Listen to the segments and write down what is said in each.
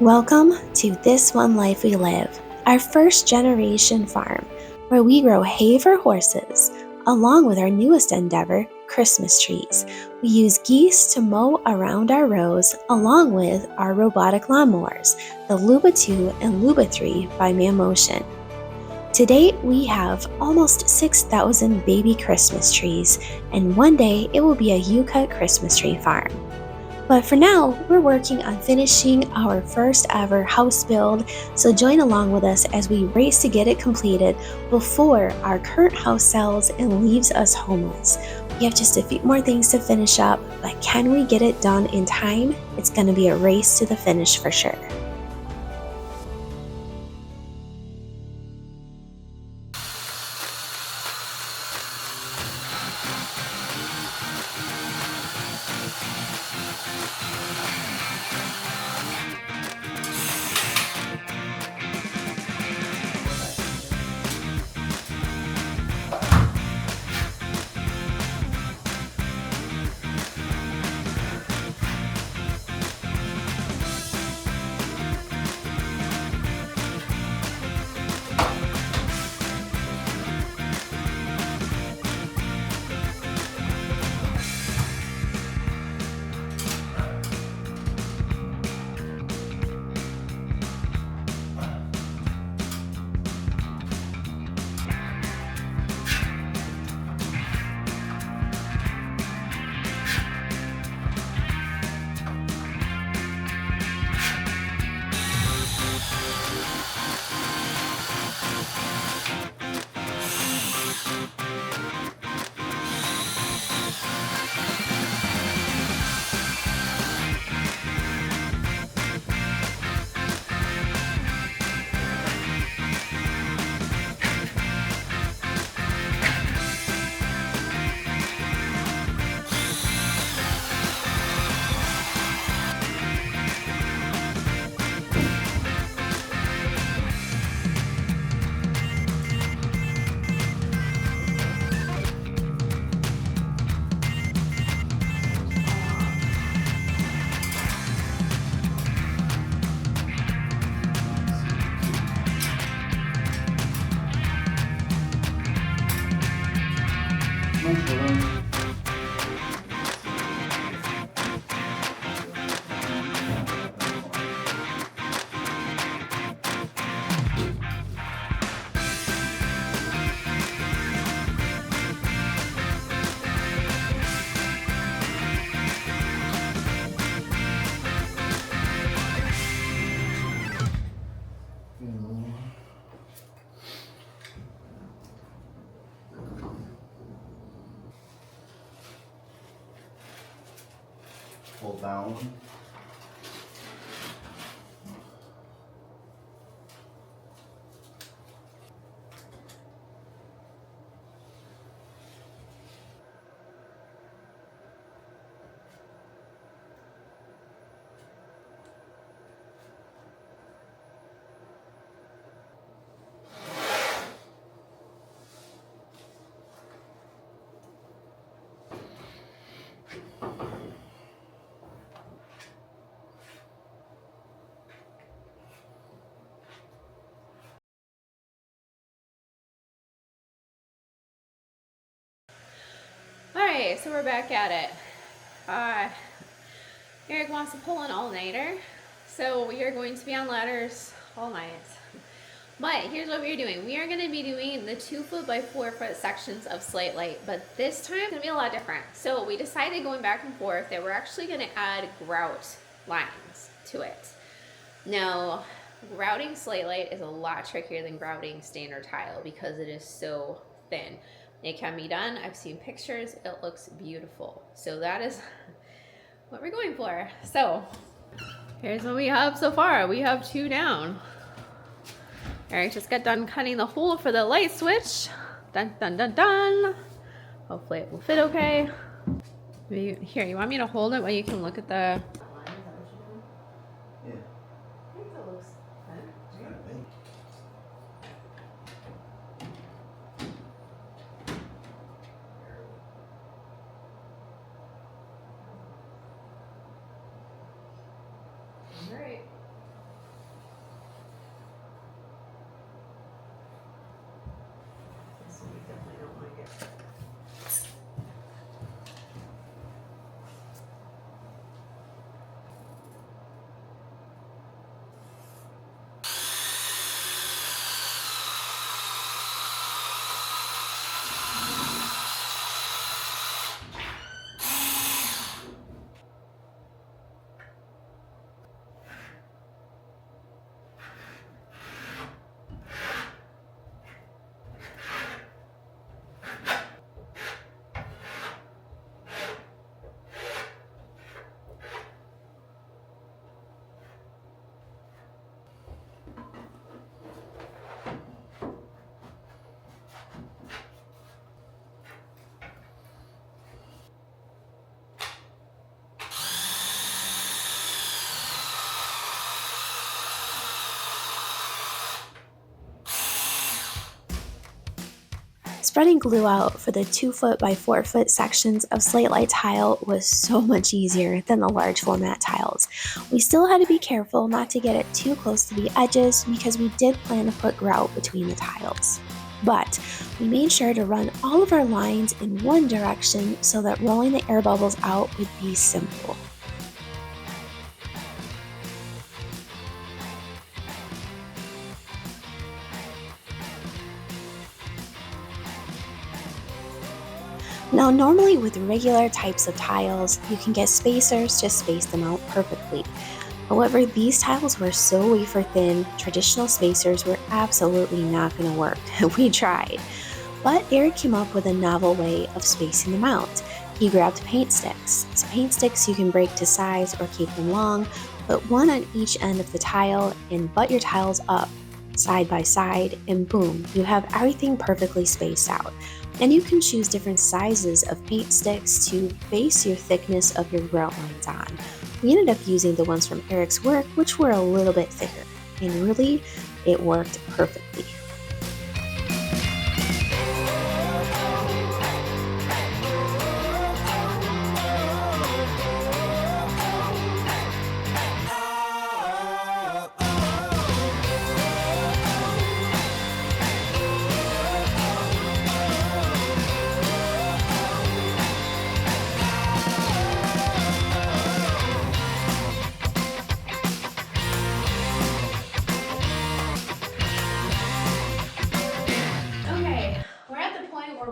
Welcome to This One Life We Live, our first generation farm, where we grow hay for horses, along with our newest endeavor, Christmas trees. We use geese to mow around our rows, along with our robotic lawnmowers, the Luba 2 and Luba 3 by Mammotion. To date, we have almost 6,000 baby Christmas trees, and one day it will be a U-cut Christmas tree farm. But for now, we're working on finishing our first ever house build, so join along with us as we race to get it completed before our current house sells and leaves us homeless. We have just a few more things to finish up, but can we get it done in time? It's going to be a race to the finish for sure. Pull down. Alright, so we're back at it. Erik wants to pull an all-nighter, so we are going to be on ladders all night. But here's what we're doing. We are going to be doing the 2-foot by 4-foot sections of Slate-Lite, but this time it's going to be a lot different. So we decided going back and forth that we're actually going to add grout lines to it. Now, grouting Slate-Lite is a lot trickier than grouting standard tile because it is so thin. It can be done. I've seen pictures. It looks beautiful. So that is what we're going for. So here's what we have so far. We have 2 down. Erik just got done cutting the hole for the light switch. Dun, dun, dun, dun. Hopefully it will fit okay. Here, you want me to hold it while you can look at the... Yeah. I think that looks good. It's kind of big. right. So we definitely don't want to get. Spreading glue out for the 2-foot by 4-foot sections of Slate-Lite tile was so much easier than the large format tiles. We still had to be careful not to get it too close to the edges because we did plan to put grout between the tiles. But we made sure to run all of our lines in one direction so that rolling the air bubbles out would be simple. Now, normally with regular types of tiles, you can get spacers to space them out perfectly. However, these tiles were so wafer thin, traditional spacers were absolutely not going to work. We tried. But Erik came up with a novel way of spacing them out. He grabbed paint sticks. Paint sticks you can break to size or keep them long, put one on each end of the tile and butt your tiles up side by side, and boom, you have everything perfectly spaced out. And you can choose different sizes of paint sticks to base your thickness of your grout lines on. We ended up using the ones from Erik's work, which were a little bit thicker, and really, it worked perfectly.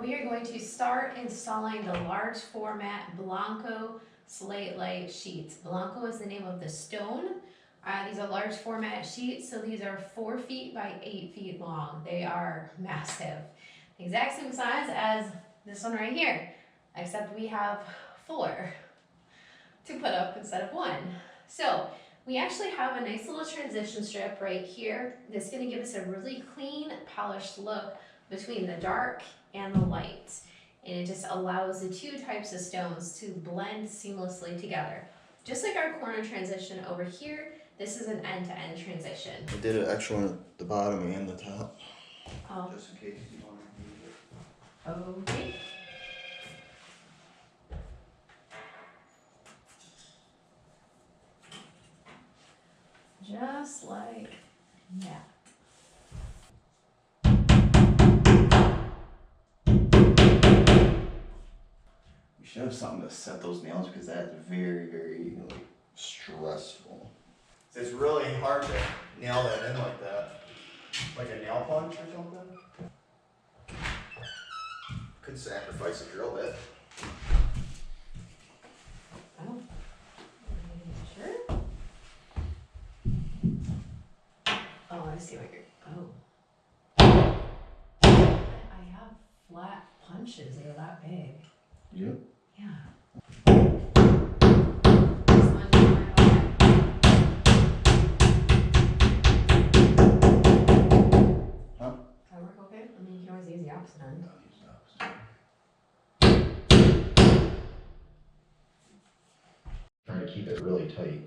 We are going to start installing the large format Blanco Slate-Lite sheets. Blanco is the name of the stone. These are large format sheets, so these are 4 feet by 8 feet long. They are massive. The exact same size as this one right here, except we have 4 to put up instead of 1. So we actually have a nice little transition strip right here that's going to give us a really clean, polished look between the dark and the light. And it just allows the 2 types of stones to blend seamlessly together. Just like our corner transition over here, this is an end-to-end transition. I did an extra one at the bottom and the top. Oh. Just in case you want to use it. Okay. Just like that. You should have something to set those nails because that's very, very like stressful. It's really hard to nail that in like that. Like a nail punch or something. Could sacrifice a drill bit. Oh. Sure. Oh, I see what you're. Oh. I have flat punches that are that big. Yep. Yeah. This one, okay. Huh? Does that work okay? I mean, you can always use the opposite end. I'll use the opposite. Trying to keep it really tight.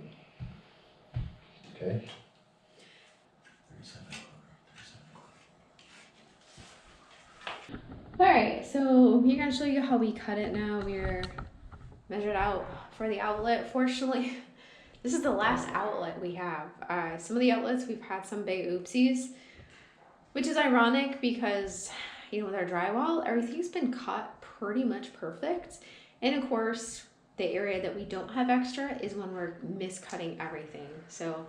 Okay. 37. Alright, so we're going to show you how we cut it now. We're measured out for the outlet. Fortunately, This is the last outlet we have. Some of the outlets, we've had some big oopsies, which is ironic because, you know, with our drywall, everything's been cut pretty much perfect. And of course, the area that we don't have extra is when we're miscutting everything. So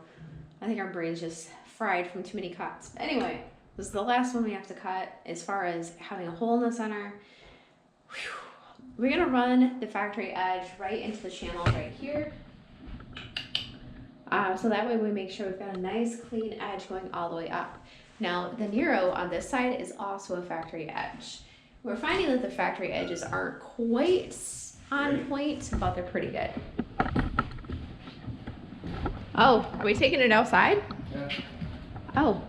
I think our brain's just fried from too many cuts. But anyway, this is the last one we have to cut as far as having a hole in the center. Whew. We're gonna run the factory edge right into the channel right here. So that way we make sure we've got a nice clean edge going all the way up. Now the Nero on this side is also a factory edge. We're finding that the factory edges aren't quite on point, but they're pretty good. Oh, are we taking it outside? Yeah. Oh.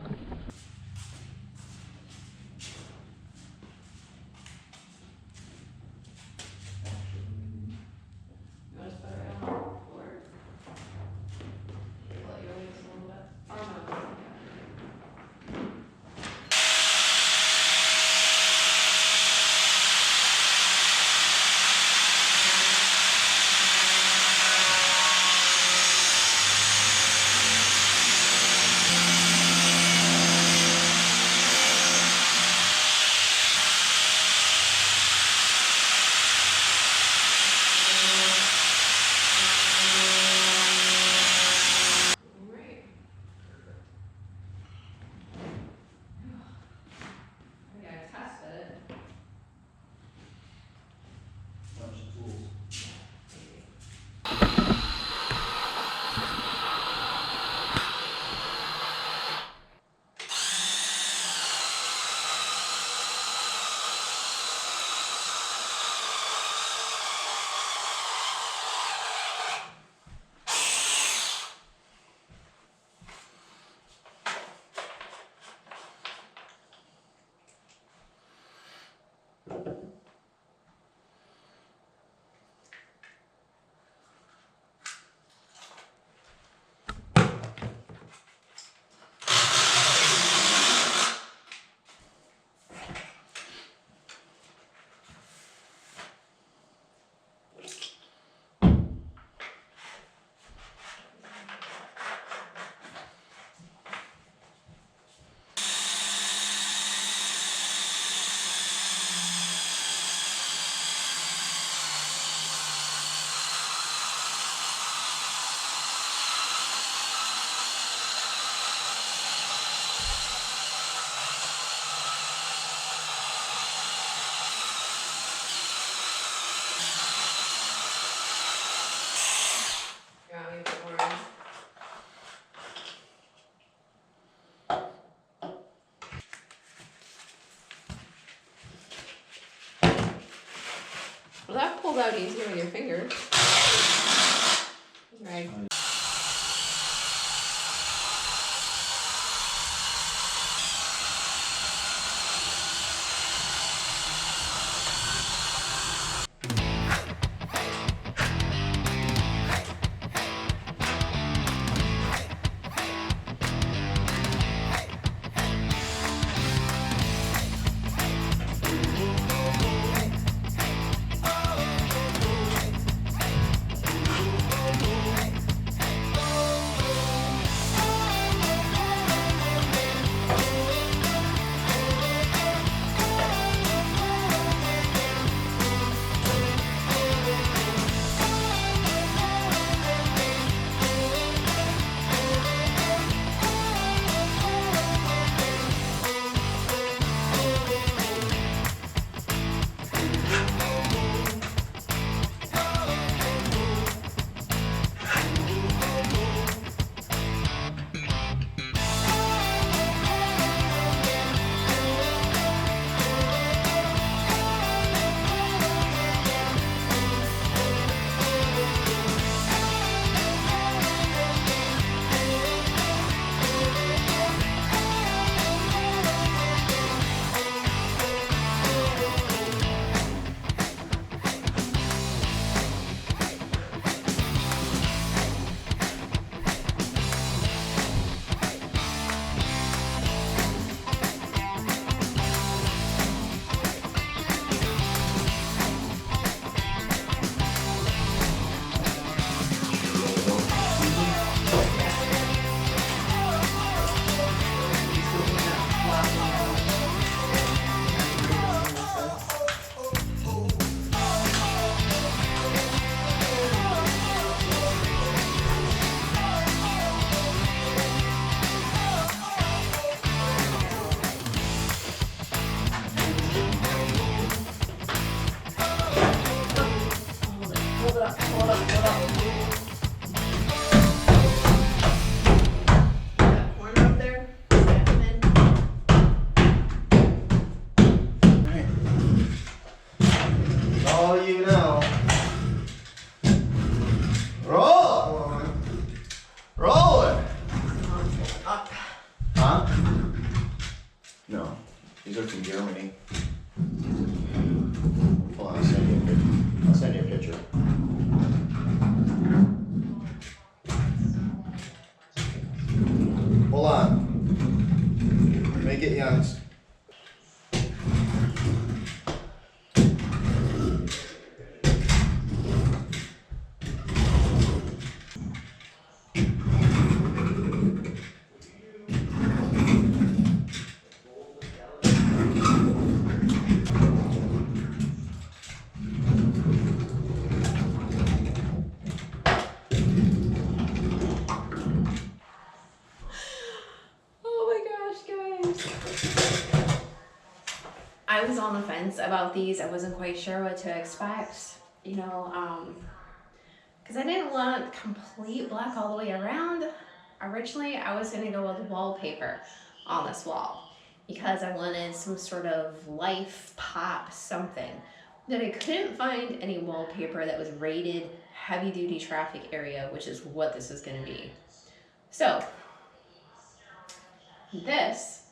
Well, that pulled out easier with your fingers. Right. all you know. Roll it. Roll it. Up. Huh? No. These are from Germany. Hold on, I'll send you a picture. I'll send you a picture. Hold on. Let me get you on. Oh my gosh, guys. I was on the fence about these. I wasn't quite sure what to expect, you know, because I didn't want complete black all the way around. Originally, I was going to go with wallpaper on this wall because I wanted some sort of life pop something. But I couldn't find any wallpaper that was rated heavy duty traffic area, which is what this is going to be. So this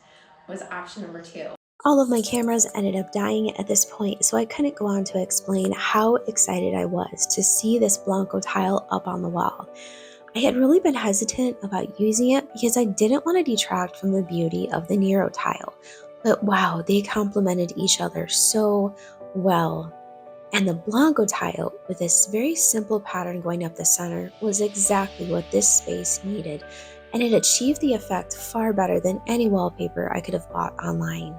was option number 2. All of my cameras ended up dying at this point, so I couldn't go on to explain how excited I was to see this Blanco tile up on the wall. I had really been hesitant about using it because I didn't want to detract from the beauty of the Nero tile. But wow, they complemented each other so well. And the Blanco tile, with this very simple pattern going up the center, was exactly what this space needed, and it achieved the effect far better than any wallpaper I could have bought online.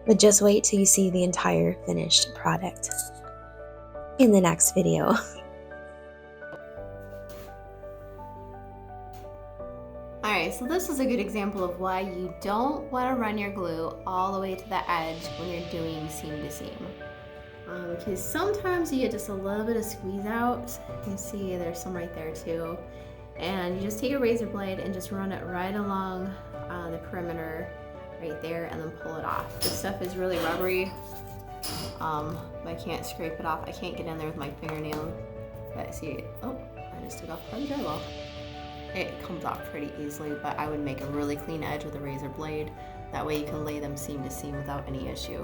But just wait till you see the entire finished product in the next video. Alright, so this is a good example of why you don't want to run your glue all the way to the edge when you're doing seam to seam. Because sometimes you get just a little bit of squeeze out. You can see there's some right there too. And you just take a razor blade and just run it right along the perimeter right there and then pull it off. This stuff is really rubbery. I can't scrape it off. I can't get in there with my fingernail. But see, oh, I just took off part of the drywall. It comes off pretty easily, but I would make a really clean edge with a razor blade. That way you can lay them seam to seam without any issue.